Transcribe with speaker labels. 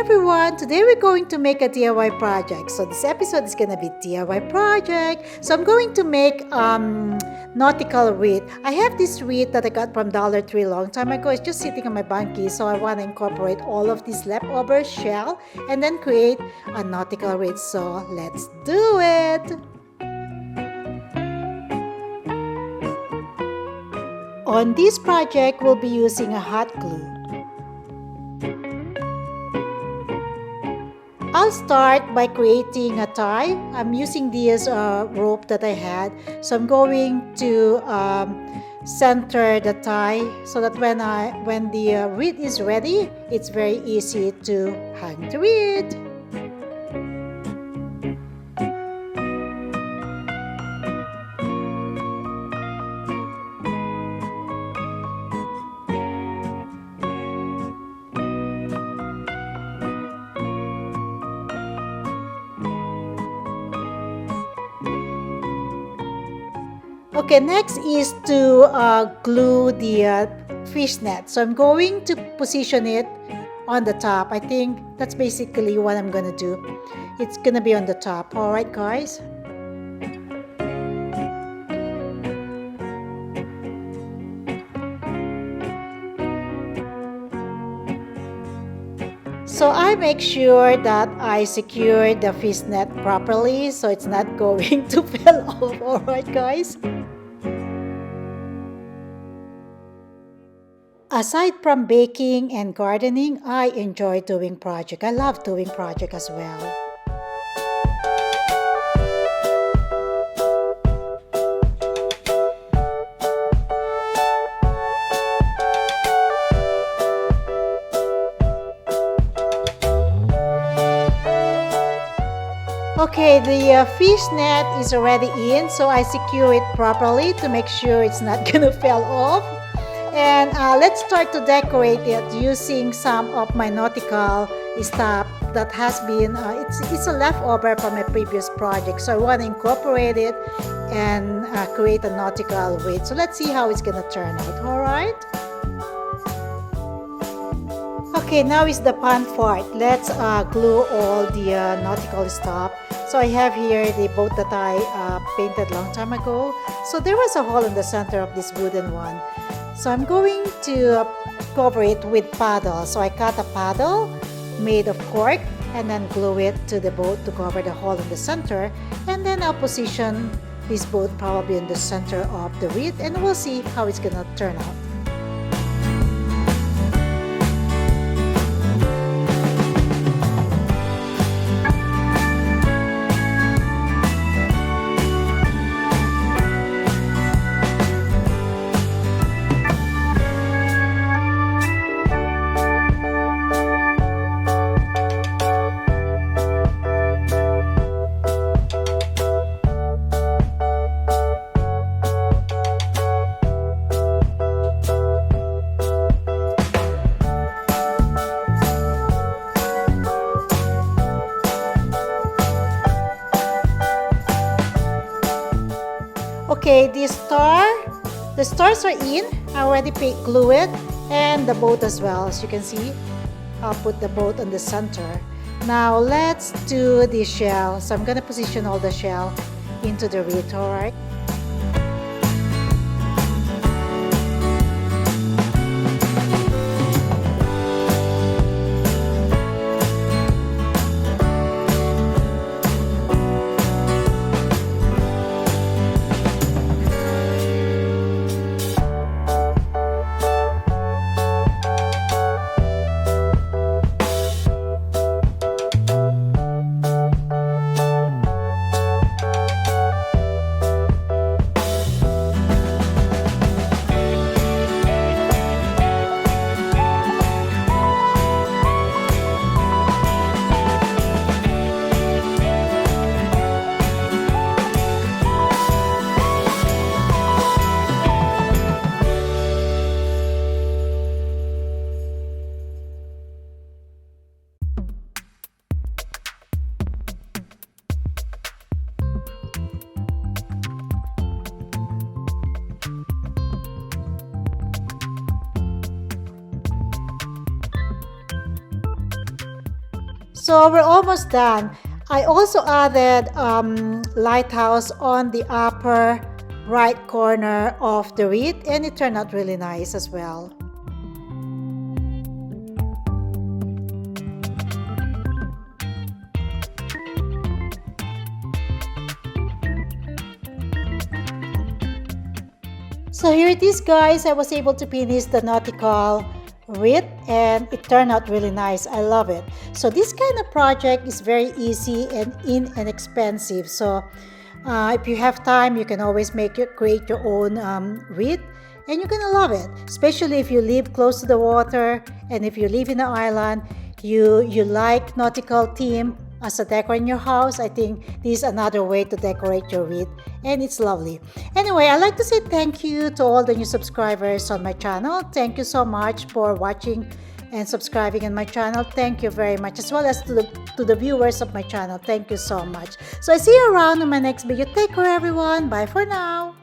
Speaker 1: everyone! Today we're going to make a DIY project. So this episode is going to be DIY project. So I'm going to make nautical wreath. I have this wreath that I got from Dollar Tree a long time ago. It's just sitting on my bunkie. So I want to incorporate all of this leftover shell and then create a nautical wreath. So let's do it! On this project, we'll be using a hot glue. I'll start by creating a tie. I'm using this rope that I had. So I'm going to center the tie so that when the wreath is ready, it's very easy to hang the wreath. Okay, next is to glue the fish net. So I'm going to position it on the top. I think that's basically what I'm gonna do. It's gonna be on the top. All right, guys. So I make sure that I secure the fish net properly so it's not going to fall off. All right, guys. Aside from baking and gardening, I enjoy doing projects. I love doing projects as well. Okay, the fish net is already in, so I secure it properly to make sure it's not gonna fall off. And let's start to decorate it using some of my nautical stuff that has been, it's a leftover from my previous project. So I want to incorporate it and create a nautical wreath. So let's see how it's going to turn out, alright? Okay, now is the fun part. Let's glue all the nautical stuff. So I have here the boat that I painted long time ago. So there was a hole in the center of this wooden one. So I'm going to cover it with paddle. So I cut a paddle made of cork and then glue it to the boat to cover the hole in the center. And then I'll position this boat probably in the center of the wreath and we'll see how it's gonna turn out. Okay, the stars are in. I already glue it and the boat as well. As you can see, I'll put the boat on the center. Now let's do the shell. So I'm gonna position all the shell into the wreath, alright? So we're almost done. I also added lighthouse on the upper right corner of the wreath, and it turned out really nice as well. So here it is, guys. I was able to finish the nautical wreath and it turned out really nice. I love it. So this kind of project is very easy and inexpensive. So if you have time, you can always create your own wreath, and you're gonna love it. Especially if you live close to the water and if you live in an island, you like nautical theme as a decor in your house. I think this is another way to decorate your wreath, and it's lovely. Anyway, I'd like to say thank you to all the new subscribers on my channel. Thank you so much for watching and subscribing on my channel. Thank you very much, as well as to the viewers of my channel. Thank you so much. So I see you around in my next video. Take care, everyone. Bye for now.